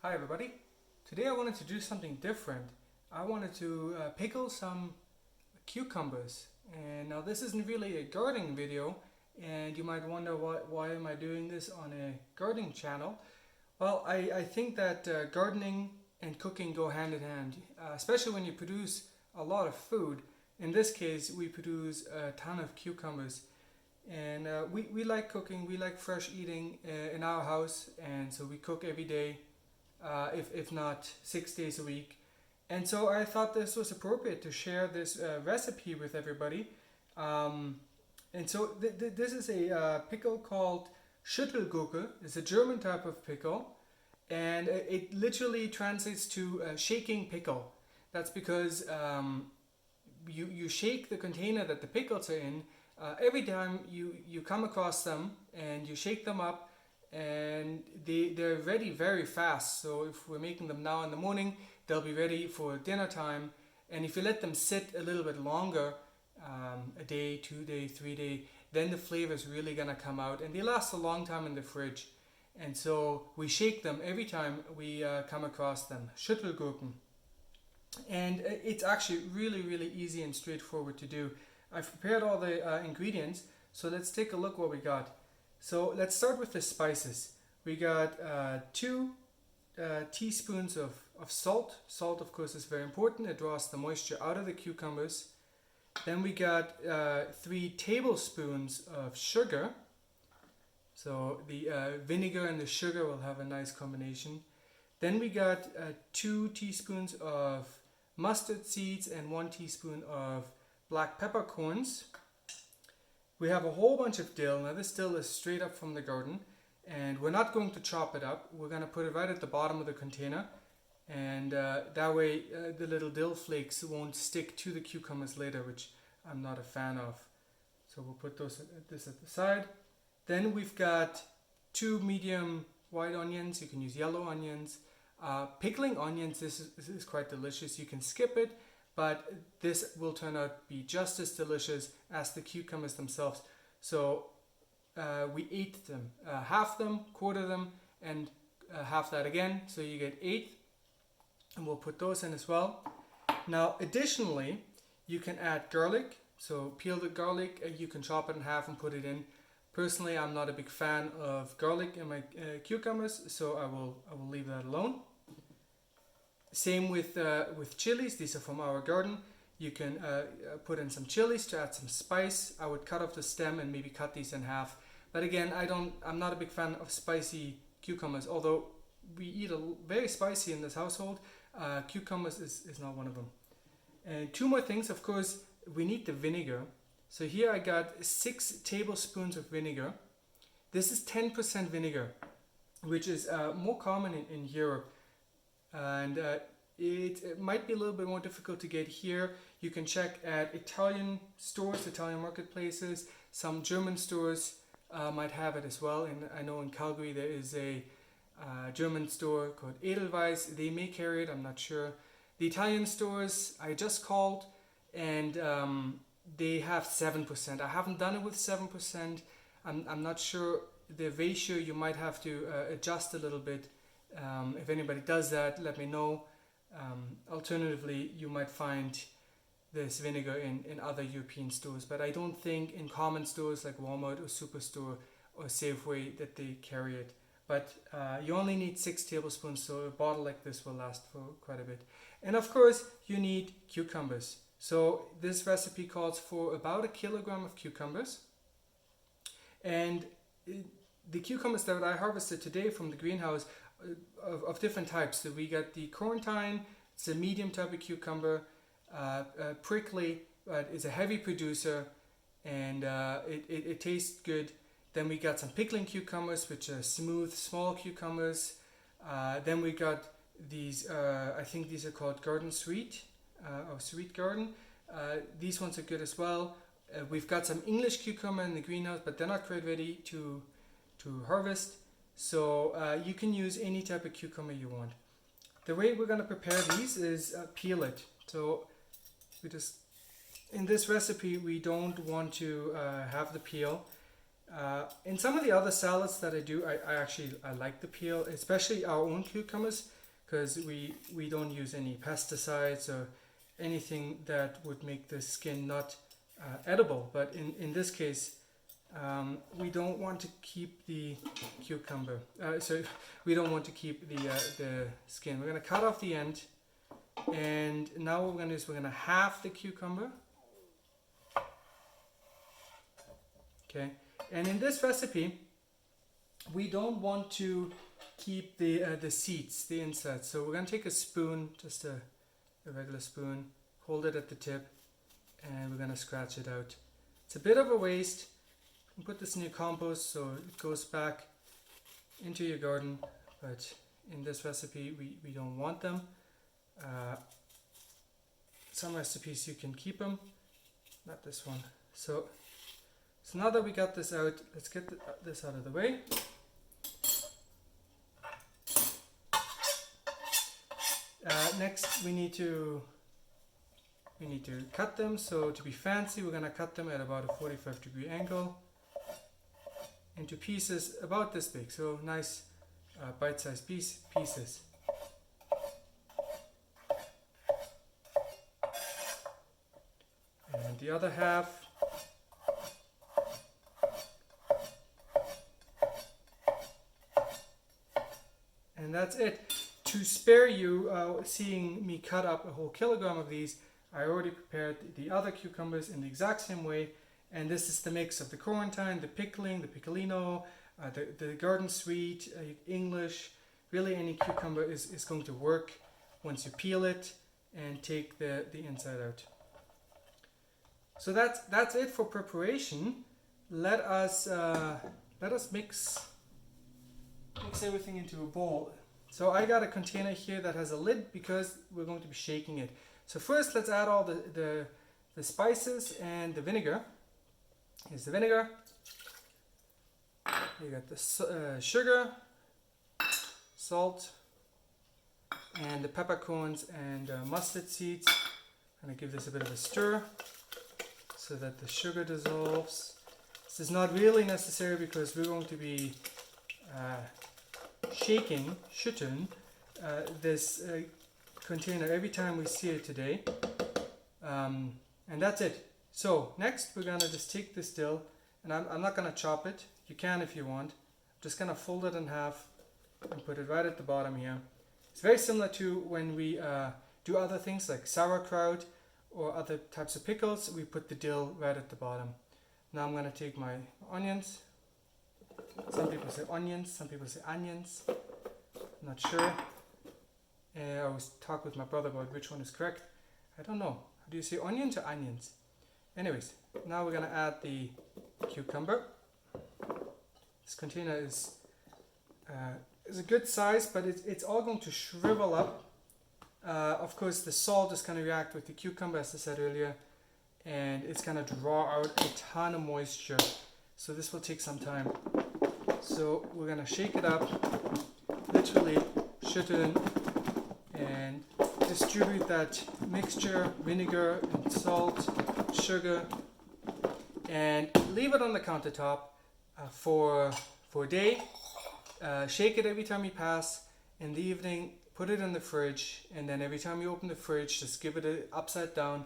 Hi everybody. Today I wanted to do something different. I wanted to pickle some cucumbers. And now this isn't really a gardening video, and you might wonder why am I doing this on a gardening channel. Well, I think that gardening and cooking go hand in hand, especially when you produce a lot of food. In this case, we produce a ton of cucumbers. And we like cooking, we like fresh eating in our house, and so we cook every day, if not 6 days a week. And so I thought this was appropriate to share this recipe with everybody. And so this is a pickle called Schüttelgurken. It's a German type of pickle, and it literally translates to shaking pickle. That's because you shake the container that the pickles are in every time you come across them, and you shake them up, and they're ready very fast. So if we're making them now in the morning, they'll be ready for dinner time. And if you let them sit a little bit longer, a day, 2 day, 3 day, then the flavor is really gonna come out, and they last a long time in the fridge. And so we shake them every time we come across them. Schüttelgurken. And it's actually really easy and straightforward to do. I've prepared all the ingredients, so let's take a look what we got. So let's start with the spices. We got 2 teaspoons of salt. Salt, of course, is very important. It draws the moisture out of the cucumbers. Then we got 3 tablespoons of sugar. So the vinegar and the sugar will have a nice combination. Then we got 2 teaspoons of mustard seeds and 1 teaspoon of black peppercorns. We have a whole bunch of dill. Now this dill is straight up from the garden, and we're not going to chop it up. We're going to put it right at the bottom of the container, and that way the little dill flakes won't stick to the cucumbers later, which I'm not a fan of. So we'll put this at the side. Then we've got 2 medium white onions. You can use yellow onions. Pickling onions, this is quite delicious. You can skip it, but this will turn out to be just as delicious as the cucumbers themselves. So we ate them, half them, quarter them, and half that again. So you get 8, and we'll put those in as well. Now, additionally, you can add garlic. So peel the garlic, you can chop it in half and put it in. Personally, I'm not a big fan of garlic in my cucumbers, so I will leave that alone. Same with chilies. These are from our garden. You can put in some chilies to add some spice. I would cut off the stem and maybe cut these in half. But again, I'm not a big fan of spicy cucumbers. Although we eat very spicy in this household, cucumbers is not one of them. And 2 more things. Of course, we need the vinegar. So here I got 6 tablespoons of vinegar. This is 10% vinegar, which is more common in Europe. And it might be a little bit more difficult to get here. You can check at Italian stores, Italian marketplaces. Some German stores might have it as well. And I know in Calgary there is a German store called Edelweiss. They may carry it, I'm not sure. The Italian stores I just called, and they have 7%. I haven't done it with 7%. I'm not sure the ratio. You might have to adjust a little bit. If anybody does that, let me know. Alternatively, you might find this vinegar in other European stores, but I don't think in common stores like Walmart or Superstore or Safeway that they carry it. But you only need 6 tablespoons, so a bottle like this will last for quite a bit. And of course, you need cucumbers. So this recipe calls for about 1 kilogram of cucumbers. And the cucumbers that I harvested today from the greenhouse of different types. So we got the Corntine. It's a medium type of cucumber. Prickly, but is a heavy producer, and it tastes good. Then we got some pickling cucumbers, which are smooth, small cucumbers. Then we got these, I think these are called Garden Sweet, or Sweet Garden. These ones are good as well. We've got some English cucumber in the greenhouse, but they're not quite ready to harvest. So you can use any type of cucumber you want. The way we're going to prepare these is peel it. So in this recipe, we don't want to have the peel. In some of the other salads that I do, I like the peel, especially our own cucumbers, because we don't use any pesticides or anything that would make the skin not edible. But in this case, we don't want to keep the cucumber. So we don't want to keep the skin. We're going to cut off the end, and now what we're going to do is we're going to halve the cucumber. Okay. And in this recipe, we don't want to keep the seeds, the inside. So we're going to take a spoon, just a regular spoon, hold it at the tip, and we're going to scratch it out. It's a bit of a waste. You can put this in your compost so it goes back into your garden, but in this recipe we don't want them. Some recipes you can keep them, not this one. So now that we got this out, let's get this out of the way. Next we need to cut them. So to be fancy, we're going to cut them at about a 45-degree angle into pieces about this big. So nice bite-sized pieces. And the other half. And that's it. To spare you seeing me cut up a whole kilogram of these, I already prepared the other cucumbers in the exact same way. And this is the mix of the Quarantine, the pickling, the piccolino, the garden sweet, English. Really any cucumber is going to work once you peel it and take the inside out. So that's it for preparation. Let us mix everything into a bowl. So I got a container here that has a lid because we're going to be shaking it. So first let's add all the spices and the vinegar. Here's the vinegar. You got the sugar, salt, and the peppercorns and mustard seeds. I'm going to give this a bit of a stir so that the sugar dissolves. This is not really necessary because we're going to be shaking, schütteln, this container every time we see it today. And that's it. So next we're going to just take this dill, and I'm not going to chop it. You can if you want. I'm just going to fold it in half and put it right at the bottom here. It's very similar to when we do other things like sauerkraut or other types of pickles. We put the dill right at the bottom. Now I'm going to take my onions. Some people say onions, some people say onions. I'm not sure. I always talk with my brother about which one is correct. I don't know. Do you say onions or onions? Anyways, now we're going to add the cucumber. This container is a good size, but it's all going to shrivel up. Of course, the salt is going to react with the cucumber, as I said earlier, and it's going to draw out a ton of moisture. So this will take some time. So we're going to shake it up, literally schütteln, and distribute that mixture, vinegar and salt, sugar, and leave it on the countertop for a day. Shake it every time you pass. In the evening, put it in the fridge, and then every time you open the fridge, just give it an upside down,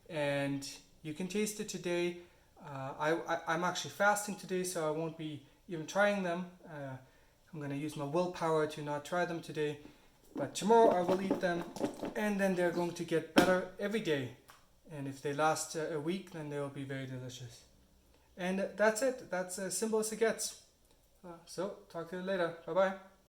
and you can taste it today. I'm actually fasting today, so I won't be even trying them. I'm going to use my willpower to not try them today, but tomorrow I will eat them, and then they're going to get better every day. And if they last a week, then they will be very delicious. And that's it. That's as simple as it gets. So talk to you later. Bye bye.